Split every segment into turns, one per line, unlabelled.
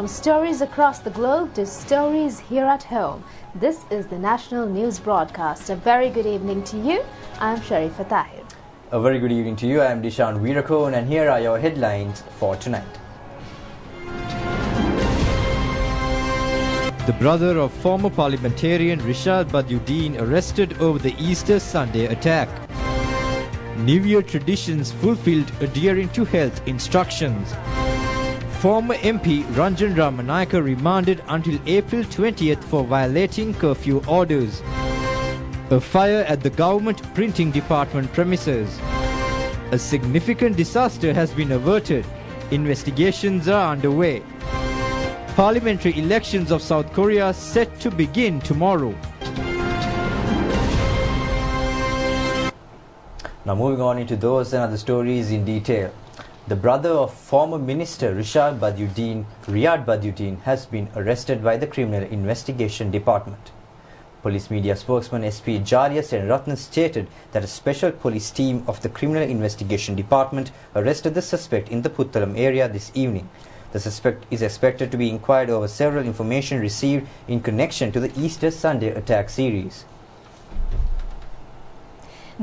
From stories across the globe to stories here at home, this is the National News Broadcast. A very good evening to you. I am Sharifa Tahir.
A very good evening to you. I am Dishan Veerakone, and here are your headlines for tonight.
The brother of former parliamentarian Rishad Badiuddin arrested over the Easter Sunday attack. New Year traditions fulfilled adhering to health instructions. Former MP Ranjan Ramanayaka remanded until April 20th for violating curfew orders. A fire at the government printing department premises. A significant disaster has been averted. Investigations are underway. Parliamentary elections of South Korea set to begin tomorrow.
Now moving on into those and other stories in detail. The brother of former Minister Rishad Badiuddin, Riyad Badiuddin, has been arrested by the Criminal Investigation Department. Police media spokesman SP Jalia Senratne stated that a special police team of the Criminal Investigation Department arrested the suspect in the Puttalam area this evening. The suspect is expected to be inquired over several information received in connection to the Easter Sunday attack series.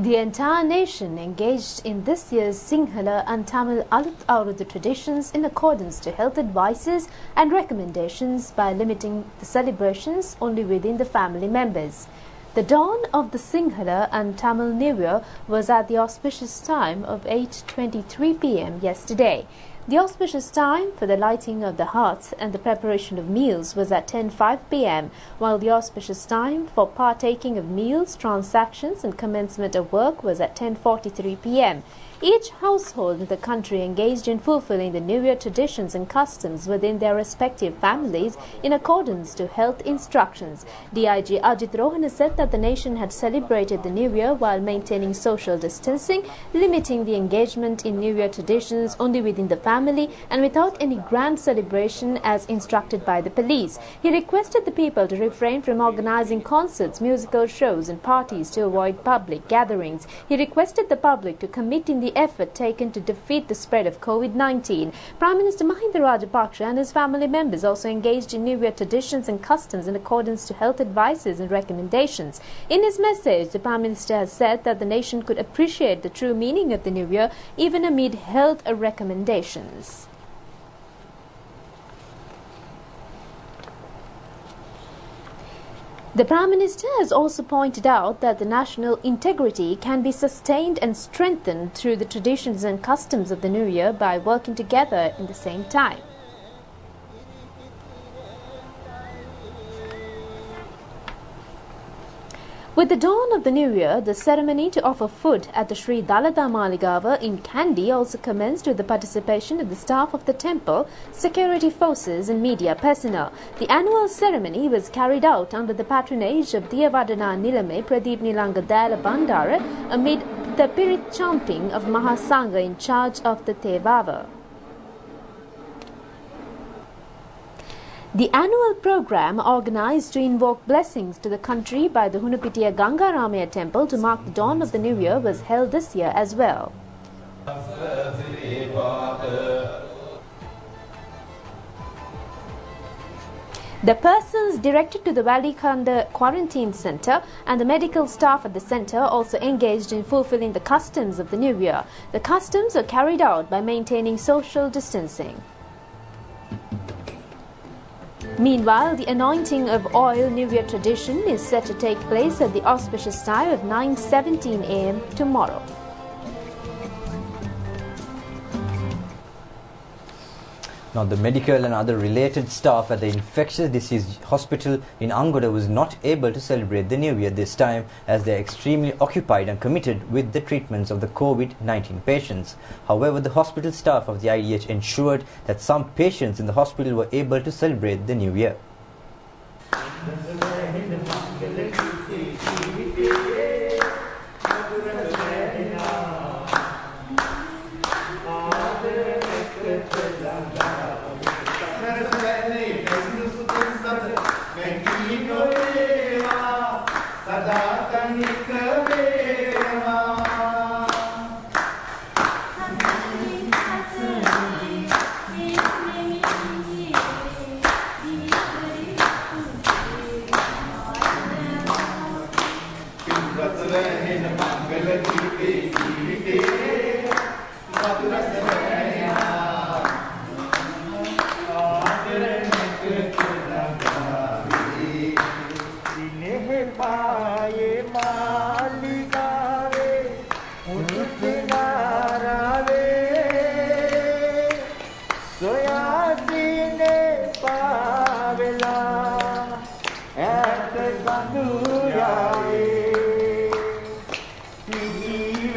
The entire nation engaged in this year's Sinhala and Tamil Alut Aurudhu traditions in accordance to health advices and recommendations by limiting the celebrations only within the family members. The dawn of the Sinhala and Tamil New Year was at the auspicious time of 8:23 p.m. yesterday. The auspicious time for the lighting of the hearths and the preparation of meals was at 10:05 p.m., while the auspicious time for partaking of meals, transactions and commencement of work was at 10:43 p.m. Each household in the country engaged in fulfilling the New Year traditions and customs within their respective families in accordance to health instructions. DIG Ajit Rohana said that the nation had celebrated the New Year while maintaining social distancing, limiting the engagement in New Year traditions only within the family and without any grand celebration as instructed by the police. He requested the people to refrain from organizing concerts, musical shows and parties to avoid public gatherings. He requested the public to commit in the effort taken to defeat the spread of COVID-19. Prime Minister Mahinda Rajapaksa and his family members also engaged in New Year traditions and customs in accordance to health advices and recommendations. In his message, the Prime Minister has said that the nation could appreciate the true meaning of the New Year even amid health recommendations. The Prime Minister has also pointed out that the national integrity can be sustained and strengthened through the traditions and customs of the New Year by working together in the same time. With the dawn of the New Year, the ceremony to offer food at the Sri Dalada Maligava in Kandy also commenced with the participation of the staff of the temple, security forces and media personnel. The annual ceremony was carried out under the patronage of Diyavadana Nilame Pradeep Nilanga Dayala Bandara amid the Pirit chanting of Mahasangha in charge of the Tevava. The annual program, organized to invoke blessings to the country by the Hunupitiya Gangaramaya temple to mark the dawn of the New Year, was held this year as well. The persons directed to the Valikanda Quarantine Centre and the medical staff at the centre also engaged in fulfilling the customs of the New Year. The customs are carried out by maintaining social distancing. Meanwhile, the anointing of oil New Year tradition is set to take place at the auspicious time of 9:17 a.m. tomorrow.
Now, the medical and other related staff at the infectious disease hospital in Angoda was not able to celebrate the New Year this time as they are extremely occupied and committed with the treatments of the COVID-19 patients. However, the hospital staff of the IDH ensured that some patients in the hospital were able to celebrate the New Year.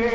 In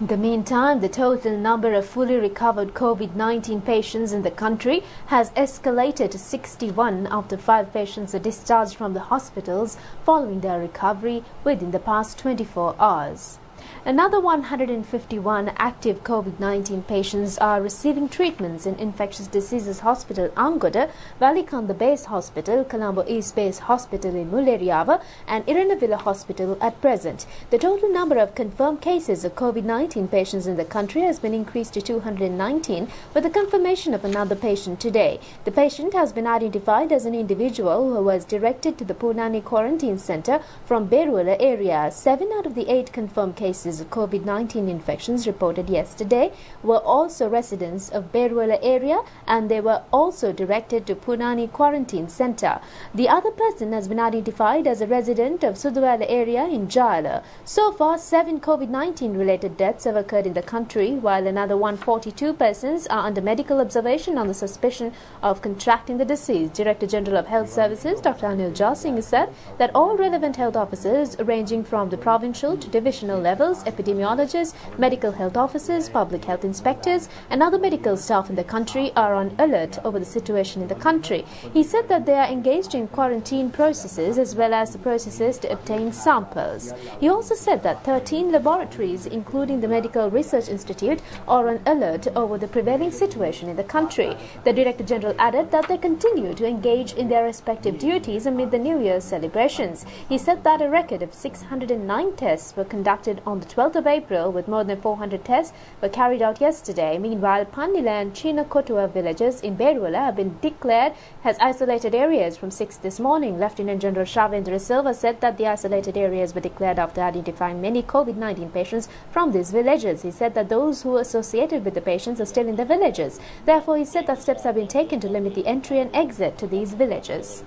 the meantime, the total number of fully recovered COVID-19 patients in the country has escalated to 61 after 5 patients are discharged from the hospitals following their recovery within the past 24 hours. Another 151 active COVID-19 patients are receiving treatments in Infectious Diseases Hospital Angoda, Valikanda Base Hospital, Colombo East Base Hospital in Mulleriava and Iranavilla Hospital at present. The total number of confirmed cases of COVID-19 patients in the country has been increased to 219 with the confirmation of another patient today. The patient has been identified as an individual who was directed to the Punani Quarantine Centre from Berwala area. 7 out of the 8 confirmed cases of COVID-19 infections reported yesterday were also residents of Berwala area and they were also directed to Punani Quarantine Centre. The other person has been identified as a resident of Sudwala area in Jala. So far, 7 COVID-19 related deaths have occurred in the country, while another 142 persons are under medical observation on the suspicion of contracting the disease. Director General of Health Services, Dr. Anil Jasingh, said that all relevant health officers ranging from the provincial to divisional levels, epidemiologists, medical health officers, public health inspectors and other medical staff in the country are on alert over the situation in the country. He said that they are engaged in quarantine processes as well as the processes to obtain samples. He also said that 13 laboratories, including the Medical Research Institute, are on alert over the prevailing situation in the country. The Director General added that they continue to engage in their respective duties amid the New Year's celebrations. He said that a record of 609 tests were conducted on the 12th of April, with more than 400 tests were carried out yesterday. Meanwhile, Pannila and Chinakotua villages in Berwala have been declared as isolated areas from 6 this morning. Lieutenant General Shavendra Silva said that the isolated areas were declared after identifying many COVID-19 patients from these villages. He said that those who are associated with the patients are still in the villages. Therefore, he said that steps have been taken to limit the entry and exit to these villages.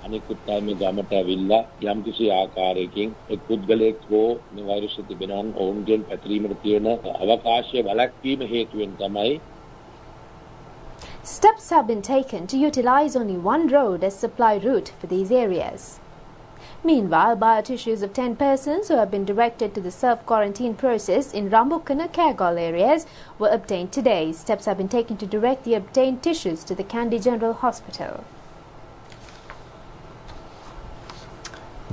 අනිකුත් අය මේ ගමට ඇවිල්ලා යම්කිසි ආකාරයකින් එක් පුද්ගලයෙක් හෝ මේ වෛරස් තිබෙනවා නම් ඔවුන්ගෙන් පැතිරීමට තියෙන අවකාශය වළක්වීම හේතුවෙන් තමයි.
Steps have been taken to utilize only one road as supply route for these areas. Meanwhile, biotissues of 10 persons who have been directed to the self-quarantine process in Rambukana, Kergol areas were obtained today. Steps have been taken to direct the obtained tissues to the Kandy General Hospital.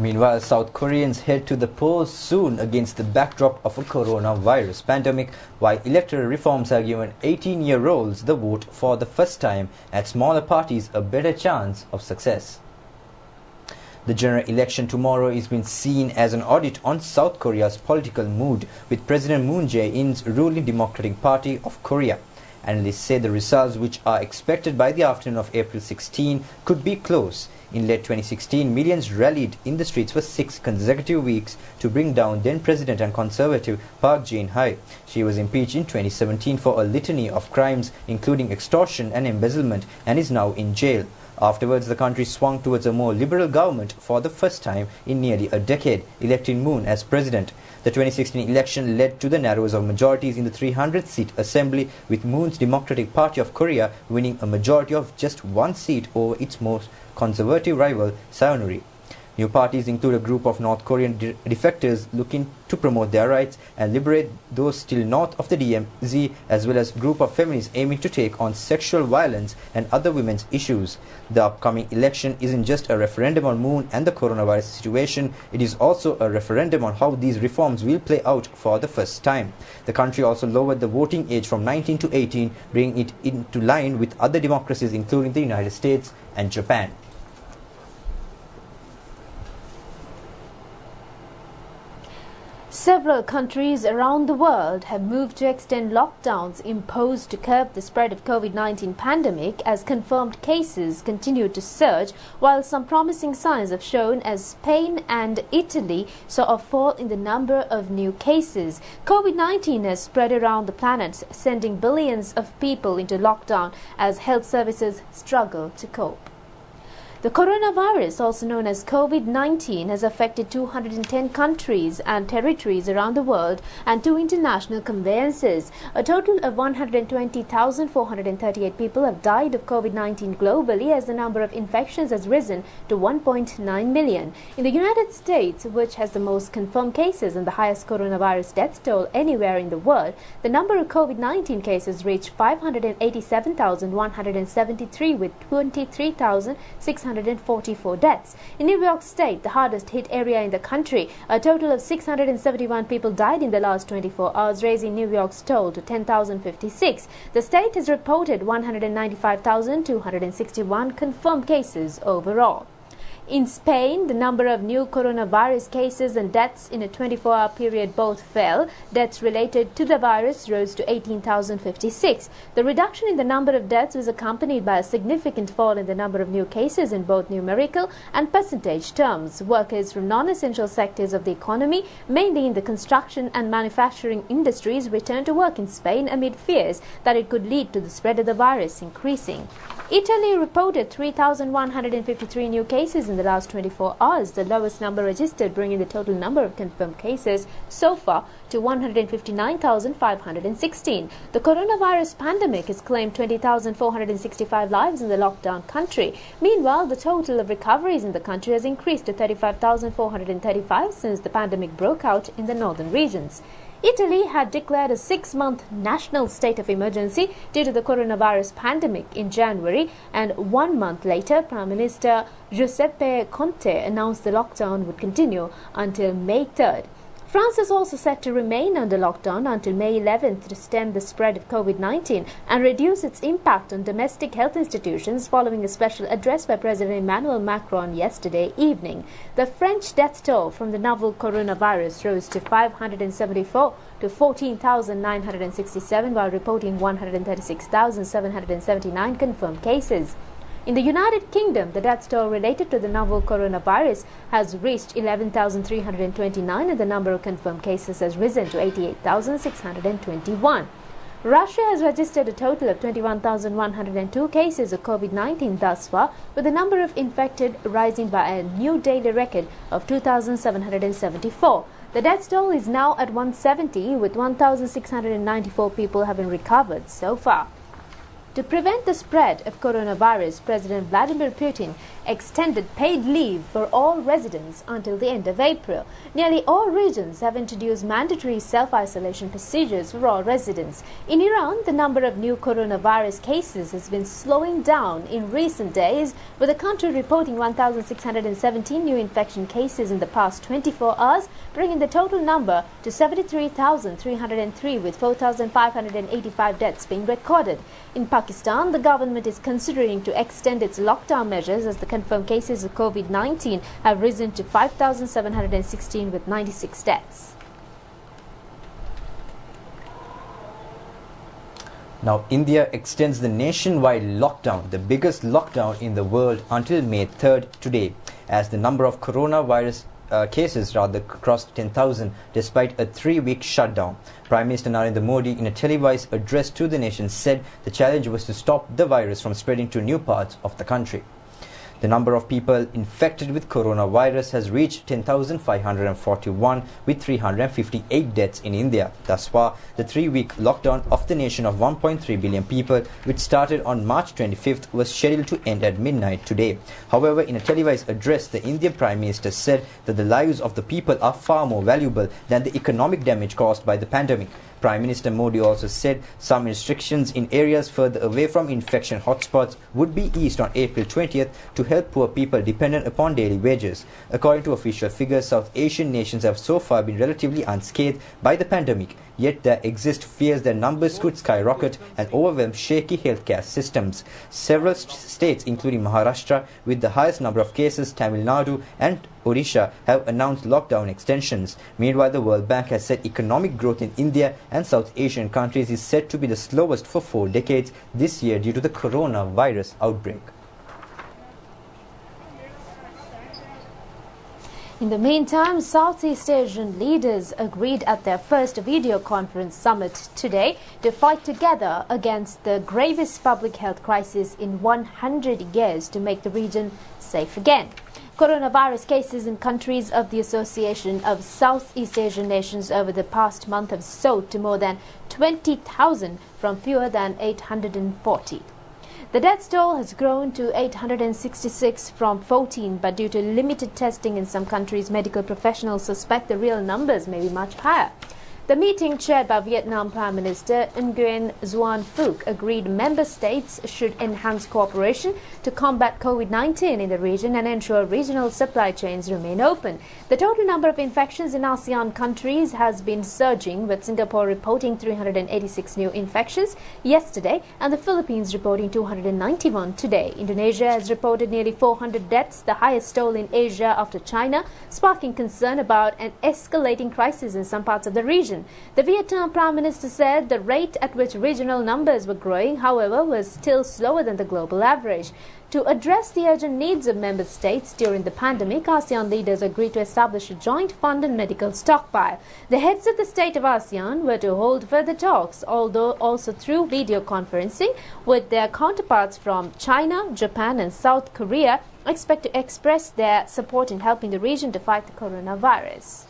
Meanwhile, South Koreans head to the polls soon against the backdrop of a coronavirus pandemic, while electoral reforms have given 18-year-olds the vote for the first time and smaller parties a better chance of success. The general election tomorrow is being seen as an audit on South Korea's political mood, with President Moon Jae-in's ruling Democratic Party of Korea. Analysts say the results, which are expected by the afternoon of April 16, could be close. In late 2016, millions rallied in the streets for 6 consecutive weeks to bring down then-President and conservative Park Geun-hye. She was impeached in 2017 for a litany of crimes, including extortion and embezzlement, and is now in jail. Afterwards, the country swung towards a more liberal government for the first time in nearly a decade, electing Moon as president. The 2016 election led to the narrowest of majorities in the 300-seat assembly, with Moon's Democratic Party of Korea winning a majority of just 1 seat over its most conservative rival, Saeonuri. New parties include a group of North Korean defectors looking to promote their rights and liberate those still north of the DMZ, as well as a group of feminists aiming to take on sexual violence and other women's issues. The upcoming election isn't just a referendum on Moon and the coronavirus situation, it is also a referendum on how these reforms will play out for the first time. The country also lowered the voting age from 19 to 18, bringing it into line with other democracies including the United States and Japan.
Several countries around the world have moved to extend lockdowns imposed to curb the spread of COVID-19 pandemic as confirmed cases continue to surge, while some promising signs have shown as Spain and Italy saw a fall in the number of new cases. COVID-19 has spread around the planet, sending billions of people into lockdown as health services struggle to cope. The coronavirus, also known as COVID-19, has affected 210 countries and territories around the world and 2 international conveyances. A total of 120,438 people have died of COVID-19 globally, as the number of infections has risen to 1.9 million. In the United States, which has the most confirmed cases and the highest coronavirus death toll anywhere in the world, the number of COVID-19 cases reached 587,173 with 23,644 deaths. In New York State, the hardest hit area in the country, a total of 671 people died in the last 24 hours, raising New York's toll to 10,056. The state has reported 195,261 confirmed cases overall. In Spain, the number of new coronavirus cases and deaths in a 24-hour period both fell. Deaths related to the virus rose to 18,056. The reduction in the number of deaths was accompanied by a significant fall in the number of new cases in both numerical and percentage terms. Workers from non-essential sectors of the economy, mainly in the construction and manufacturing industries, returned to work in Spain amid fears that it could lead to the spread of the virus increasing. Italy reported 3,153 new cases in the last 24 hours, the lowest number registered, bringing the total number of confirmed cases so far to 159,516. The coronavirus pandemic has claimed 20,465 lives in the lockdown country. Meanwhile, the total of recoveries in the country has increased to 35,435 since the pandemic broke out in the northern regions. Italy had declared a 6-month national state of emergency due to the coronavirus pandemic in January, and 1 month later, Prime Minister Giuseppe Conte announced the lockdown would continue until May 3rd. France is also set to remain under lockdown until May 11th to stem the spread of COVID-19 and reduce its impact on domestic health institutions, following a special address by President Emmanuel Macron yesterday evening. The French death toll from the novel coronavirus rose to 574 to 14,967, while reporting 136,779 confirmed cases. In the United Kingdom, the death toll related to the novel coronavirus has reached 11,329 and the number of confirmed cases has risen to 88,621. Russia has registered a total of 21,102 cases of COVID-19 thus far, with the number of infected rising by a new daily record of 2,774. The death toll is now at 170, with 1,694 people having recovered so far. To prevent the spread of coronavirus, President Vladimir Putin extended paid leave for all residents until the end of April. Nearly all regions have introduced mandatory self-isolation procedures for all residents. In Iran, the number of new coronavirus cases has been slowing down in recent days, with the country reporting 1,617 new infection cases in the past 24 hours, bringing the total number to 73,303, with 4,585 deaths being recorded. In Pakistan, the government is considering to extend its lockdown measures as the confirmed cases of COVID-19 have risen to 5,716 with 96 deaths.
Now, India extends the nationwide lockdown, the biggest lockdown in the world, until May 3rd today, as the number of coronavirus cases crossed 10,000 despite a 3-week shutdown. Prime Minister Narendra Modi, in a televised address to the nation, said the challenge was to stop the virus from spreading to new parts of the country. The number of people infected with coronavirus has reached 10,541 with 358 deaths in India. Thus far, the 3-week lockdown of the nation of 1.3 billion people, which started on March 25th, was scheduled to end at midnight today. However, in a televised address, the Indian Prime Minister said that the lives of the people are far more valuable than the economic damage caused by the pandemic. Prime Minister Modi also said some restrictions in areas further away from infection hotspots would be eased on April 20th to help poor people dependent upon daily wages. According to official figures, South Asian nations have so far been relatively unscathed by the pandemic, yet there exist fears that numbers could skyrocket and overwhelm shaky healthcare systems. Several states, including Maharashtra, with the highest number of cases, Tamil Nadu and Odisha, have announced lockdown extensions. Meanwhile, the World Bank has said economic growth in India and South Asian countries is said to be the slowest for 4 decades this year due to the coronavirus outbreak.
In the meantime, Southeast Asian leaders agreed at their first video conference summit today to fight together against the gravest public health crisis in 100 years to make the region safe again. Coronavirus cases in countries of the Association of Southeast Asian Nations over the past month have soared to more than 20,000 from fewer than 840. The death toll has grown to 866 from 14, but due to limited testing in some countries, medical professionals suspect the real numbers may be much higher. The meeting, chaired by Vietnam Prime Minister Nguyen Xuan Phuc, agreed member states should enhance cooperation to combat COVID-19 in the region and ensure regional supply chains remain open. The total number of infections in ASEAN countries has been surging, with Singapore reporting 386 new infections yesterday and the Philippines reporting 291 today. Indonesia has reported nearly 400 deaths, the highest toll in Asia after China, sparking concern about an escalating crisis in some parts of the region. The Vietnam Prime Minister said the rate at which regional numbers were growing, however, was still slower than the global average. To address the urgent needs of member states during the pandemic, ASEAN leaders agreed to establish a joint fund and medical stockpile. The heads of the state of ASEAN were to hold further talks, although also through video conferencing, with their counterparts from China, Japan and South Korea, expect to express their support in helping the region to fight the coronavirus.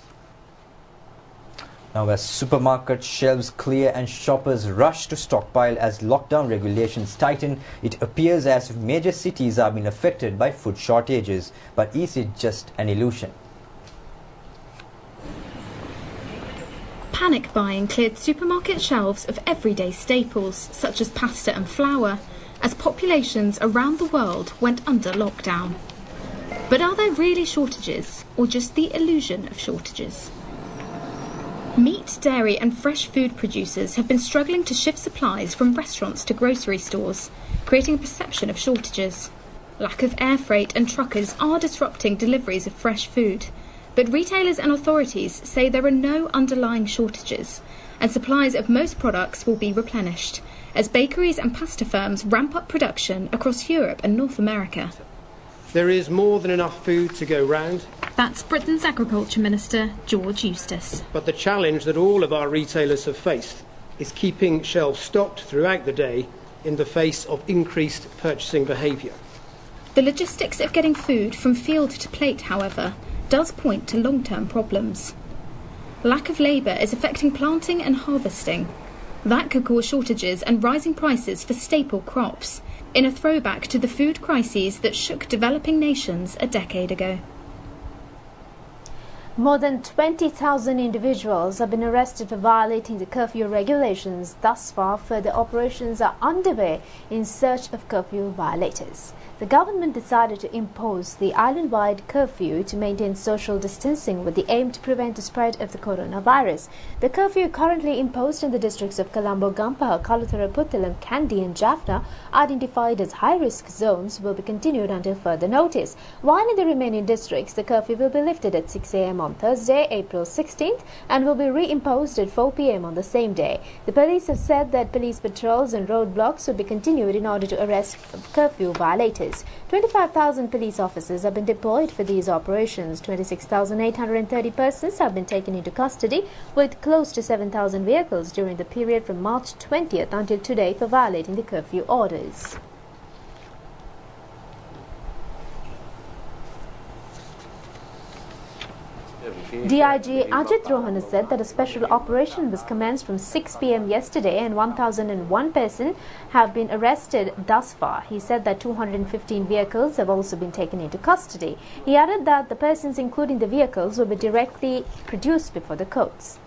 Now, as supermarket shelves clear and shoppers rush to stockpile as lockdown regulations tighten, it appears as if major cities are being affected by food shortages. But is it just an illusion?
Panic buying cleared supermarket shelves of everyday staples such as pasta and flour as populations around the world went under lockdown. But are there really shortages or just the illusion of shortages? Meat, dairy and fresh food producers have been struggling to shift supplies from restaurants to grocery stores, creating a perception of shortages. Lack of air freight and truckers are disrupting deliveries of fresh food, but retailers and authorities say there are no underlying shortages, and supplies of most products will be replenished, as bakeries and pasta firms ramp up production across Europe and North America.
There is more than enough food to go round.
That's Britain's Agriculture Minister, George Eustace.
But the challenge that all of our retailers have faced is keeping shelves stocked throughout the day in the face of increased purchasing behaviour.
The logistics of getting food from field to plate, however, does point to long-term problems. Lack of labour is affecting planting and harvesting. That could cause shortages and rising prices for staple crops, in a throwback to the food crises that shook developing nations a decade ago.
More than 20,000 individuals have been arrested for violating the curfew regulations. Thus far, further operations are underway in search of curfew violators. The government decided to impose the island-wide curfew to maintain social distancing with the aim to prevent the spread of the coronavirus. The curfew currently imposed in the districts of Colombo, Gampaha, Kaluthara, Puttalam, Kandy and Jaffna, identified as high-risk zones, will be continued until further notice. While in the remaining districts, the curfew will be lifted at 6 a.m. on Thursday, April 16th, and will be reimposed at 4 p.m. on the same day. The police have said that police patrols and roadblocks will be continued in order to arrest curfew violators. 25,000 police officers have been deployed for these operations. 26,830 persons have been taken into custody, with close to 7,000 vehicles during the period from March 20th until today for violating the curfew orders. DIG Ajit Rohana said that a special operation was commenced from 6 p.m. yesterday and 1,001 persons have been arrested thus far. He said that 215 vehicles have also been taken into custody. He added that the persons, including the vehicles, will be directly produced before the courts.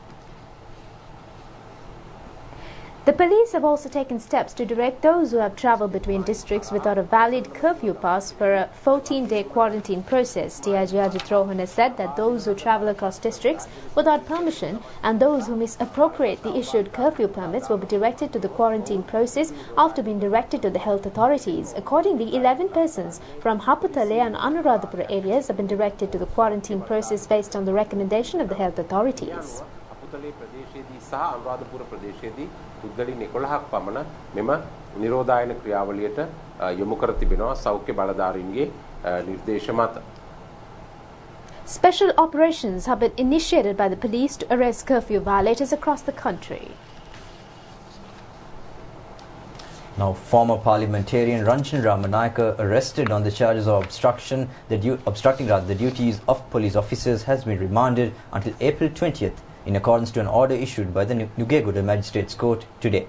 The police have also taken steps to direct those who have travelled between districts without a valid curfew pass for a 14-day quarantine process. DIG Ajit Rohana said that those who travel across districts without permission and those who misappropriate the issued curfew permits will be directed to the quarantine process after being directed to the health authorities. Accordingly, 11 persons from Haputale and Anuradhapura areas have been directed to the quarantine process based on the recommendation of the health authorities.
පුද්ගලින් 11ක් පමණ මෙම නිරෝධායන ක්‍රියාවලියට යොමු කර තිබෙනවා සෞඛ්‍ය බලධාරීන්ගේ නිර්දේශ මත.
Special operations have been initiated by the police to arrest curfew violators across the country.
Now, former parliamentarian Ranjan Ramanayaka, arrested on the charges of obstructing the duties of police officers, has been remanded until April 20th in accordance to an order issued by the Nugegoda Magistrates Court today.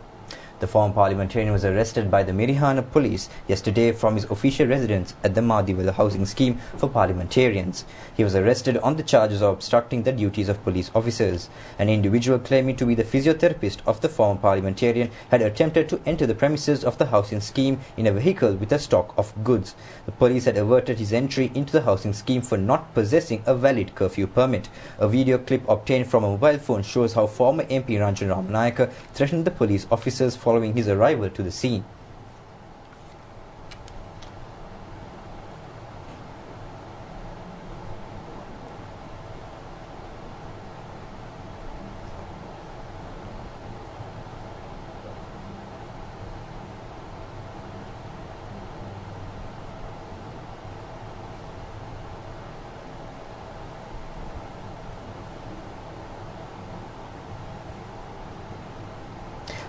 The former parliamentarian was arrested by the Mirihana police yesterday from his official residence at the Madivela housing scheme for parliamentarians. He was arrested on the charges of obstructing the duties of police officers. An individual claiming to be the physiotherapist of the former parliamentarian had attempted to enter the premises of the housing scheme in a vehicle with a stock of goods. The police had averted his entry into the housing scheme for not possessing a valid curfew permit. A video clip obtained from a mobile phone shows how former MP Ranjan Ramanayaka threatened the police officers following his arrival to the scene.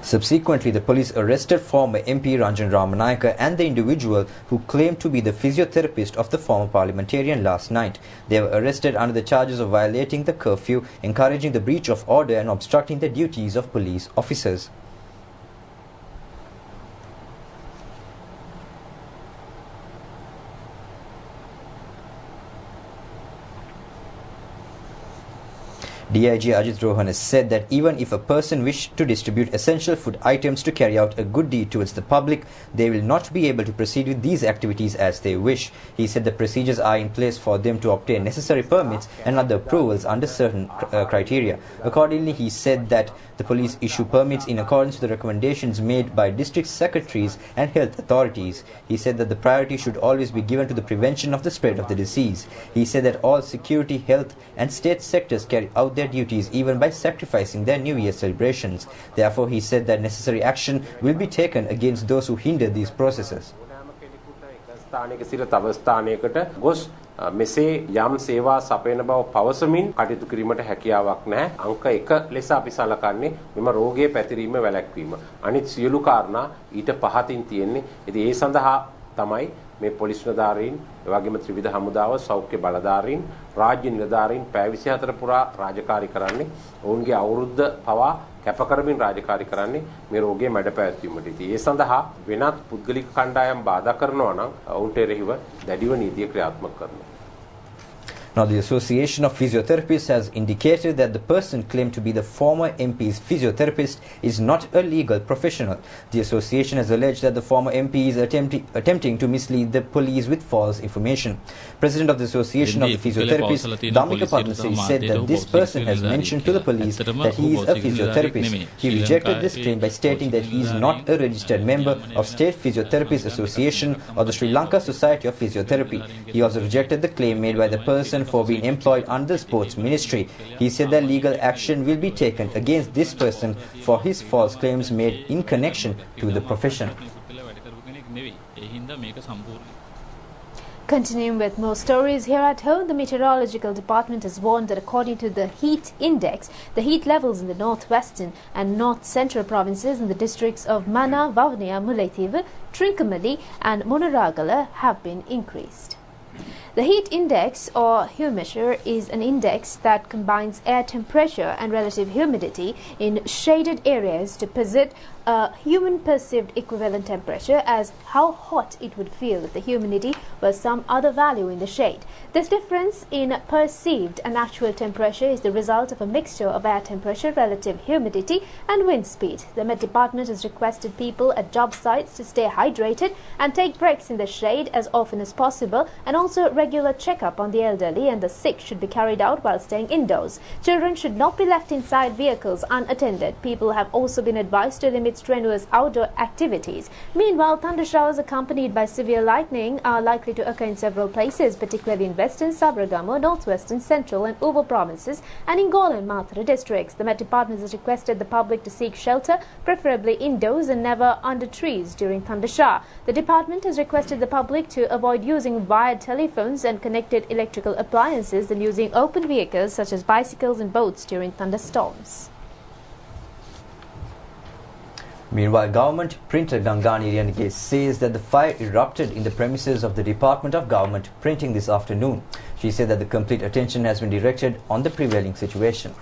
Subsequently, the police arrested former MP Ranjan Ramanayaka and the individual who claimed to be the physiotherapist of the former parliamentarian last night. They were arrested under the charges of violating the curfew, encouraging the breach of order and obstructing the duties of police officers. DIG Ajit Rohan has said that even if a person wished to distribute essential food items to carry out a good deed towards the public, they will not be able to proceed with these activities as they wish. He said the procedures are in place for them to obtain necessary permits and other approvals under certain criteria. Accordingly, he said that the police issue permits in accordance with the recommendations made by district secretaries and health authorities. He said that the priority should always be given to the prevention of the spread of the disease. He said that all security, health and state sectors carry out their duties even by sacrificing their New Year celebrations. Therefore, he said that necessary action will be taken against those who hinder these processes.
මෙසේ යම් සේවා සපයන බව පවසමින් කටයුතු කිරීමට හැකියාවක් නැහැ. අංක 1 ලෙස අපි සලකන්නේ මෙම රෝගයේ පැතිරීම වැළැක්වීම. අනිත් සියලු කාරණා ඊට පහතින් තියෙන්නේ. ඉතින් ඒ සඳහා තමයි මේ පොලිස් නිලධාරීන්, එවැගේම ත්‍රිවිධ හමුදාව, සෞඛ්‍ය බලධාරීන්, රාජ්‍ය නිලධාරීන් පැය 24 පුරා රාජකාරී කරන්නේ. ඔවුන්ගේ අවුරුද්ද පවා කැපකරමින් රාජකාරී කරන්නේ මේ රෝගයේ මැඩ පැවැත්වීමට. ඉතින් ඒ සඳහා වෙනත් පුද්ගලික කණ්ඩායම් බාධා කරනවා නම් ඔවුන්ට එරෙහිව දැඩිව නීතිය ක්‍රියාත්මක කරනවා.
Now, the Association of Physiotherapists has indicated that the person claimed to be the former MP's physiotherapist is not a legal professional. The association has alleged that the former MP is attempting to mislead the police with false information. President of the Association of the Physiotherapists, Damika Padmasri, said that this person has mentioned to the police that he is a physiotherapist. He rejected this claim by stating that he is not a registered member of State Physiotherapists Association or the Sri Lanka Society of Physiotherapy. He also rejected the claim made by the person for being employed under the Sports Ministry. He said that legal action will be taken against this person for his false claims made in connection to the profession.
Continuing with more stories here at home, the Meteorological Department has warned that according to the heat index, the heat levels in the northwestern and north central provinces in the districts of Mana, Vavuniya, Mullaitivu, Trincomalee and Munaragala have been increased. The heat index or humimeter is an index that combines air temperature and relative humidity in shaded areas to posit a human perceived equivalent temperature as how hot it would feel if the humidity was some other value in the shade. This difference in perceived and actual temperature is the result of a mixture of air temperature, relative humidity and wind speed. The Met Department has requested people at job sites to stay hydrated and take breaks in the shade as often as possible, and also regular checkup on the elderly and the sick should be carried out while staying indoors. Children should not be left inside vehicles unattended. People have also been advised to limit with strenuous outdoor activities. Meanwhile, thunder showers accompanied by severe lightning are likely to occur in several places, particularly in western Sabragamo, northwestern, central and Ubon provinces and in Gol and Mathura districts. The Met Department has requested the public to seek shelter, preferably indoors and never under trees during thunder shower. The department has requested the public to avoid using wired telephones and connected electrical appliances and using open vehicles such as bicycles and boats during thunderstorms.
Meanwhile, government printer Gangani Renege says that the fire erupted in the premises of the Department of Government Printing this afternoon. She said that the complete attention has been directed on the prevailing situation.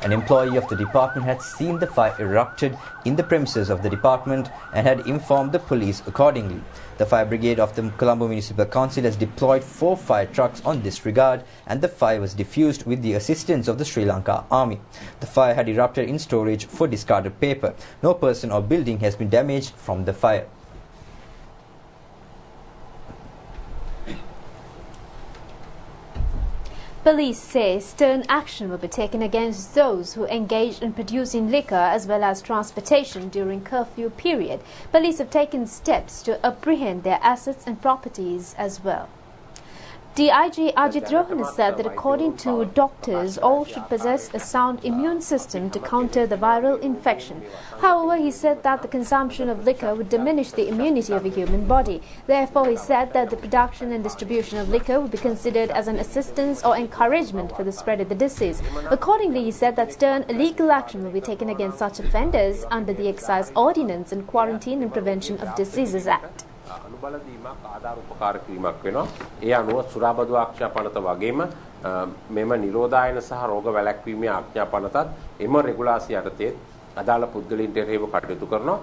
An employee of the department had seen the fire erupted in the premises of the department and had informed the police accordingly. The fire brigade of the Colombo Municipal Council has deployed 4 fire trucks on this regard, and the fire was diffused with the assistance of the Sri Lanka Army. The fire had erupted in storage for discarded paper. No person or building has been damaged from the fire.
Police say stern action will be taken against those who engaged in producing liquor as well as transportation during curfew period. Police have taken steps to apprehend their assets and properties as well. DIG Ajit Rohan has said that according to doctors, all should possess a sound immune system to counter the viral infection. However, he said that the consumption of liquor would diminish the immunity of a human body. Therefore, he said that the production and distribution of liquor would be considered as an assistance or encouragement for the spread of the disease. Accordingly, he said that stern legal action will be taken against such offenders under the Excise Ordinance and Quarantine and Prevention of Diseases Act.
අනුබල දීමක් ආධාර උපකාර කිරීමක් වෙනවා. ඒ අනුව සුරාබදු ආඥා පනත වගේම මෙම නිරෝධායන සහ රෝග වැළැක්වීමේ ආඥා පනතත් එම රෙගුලාසි යටතේ අදාළ පුද්ගලයන්ට එරෙහිව කටයුතු කරනවා.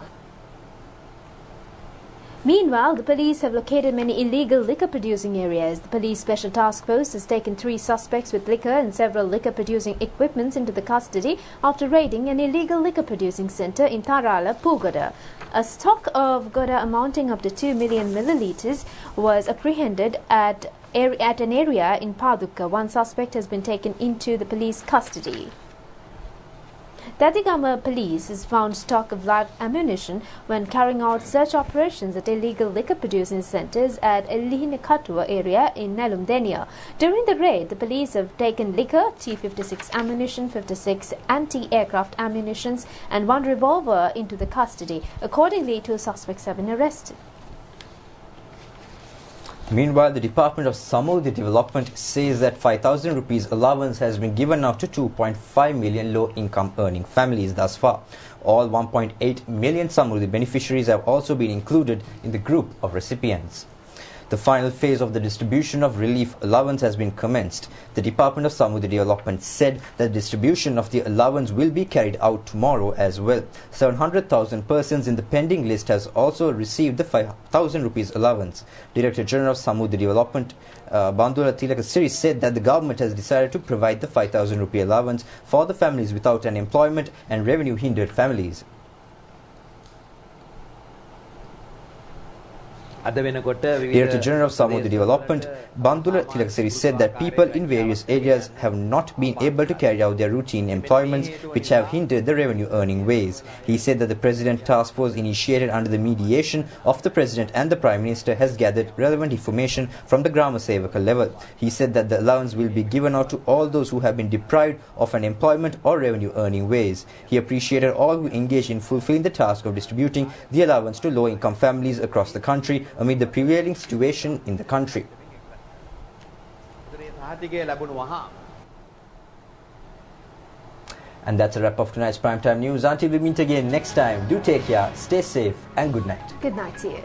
Meanwhile, the police have located many illegal liquor producing areas. The police special task force has taken 3 suspects with liquor and several liquor producing equipments into the custody after raiding an illegal liquor producing centre in Tarala, Pugoda. A stock of Goda amounting up to 2 million millilitres was apprehended at an area in Paduka. 1 suspect has been taken into the police custody. Tadigama police has found stock of live ammunition when carrying out search operations at illegal liquor producing centres at Elihinakatua area in Nelumdenia. During the raid, the police have taken liquor, T-56 ammunition, 56 anti-aircraft ammunitions and 1 revolver into the custody. Accordingly, 2 suspects have been arrested.
Meanwhile, the Department of Samudra Development says that 5,000 rupees allowance has been given out to 2.5 million low-income earning families thus far. All 1.8 million Samudra beneficiaries have also been included in the group of recipients. The final phase of the distribution of relief allowance has been commenced. The Department of Samudra Development said that distribution of the allowance will be carried out tomorrow as well. 700,000 persons in the pending list has also received the 5,000 rupees allowance. Director General of Samudra Development, Bandula Tilakasiri, said that the government has decided to provide the 5,000 rupee allowance for the families without unemployment and revenue-hindered families. Director General of Samudra Development, Bandula Tilakasiri, said that people in various areas have not been able to carry out their routine employments which have hindered the revenue earning ways. He said that the President Task Force initiated under the mediation of the President and the Prime Minister has gathered relevant information from the Grama Sevaka level. He said that the allowance will be given out to all those who have been deprived of an employment or revenue earning ways. He appreciated all who engaged in fulfilling the task of distributing the allowance to low income families across the country amid the prevailing situation in the country. And that's a wrap of tonight's Primetime News. Until we meet again next time, do take care, stay safe and good night.
Good night to you.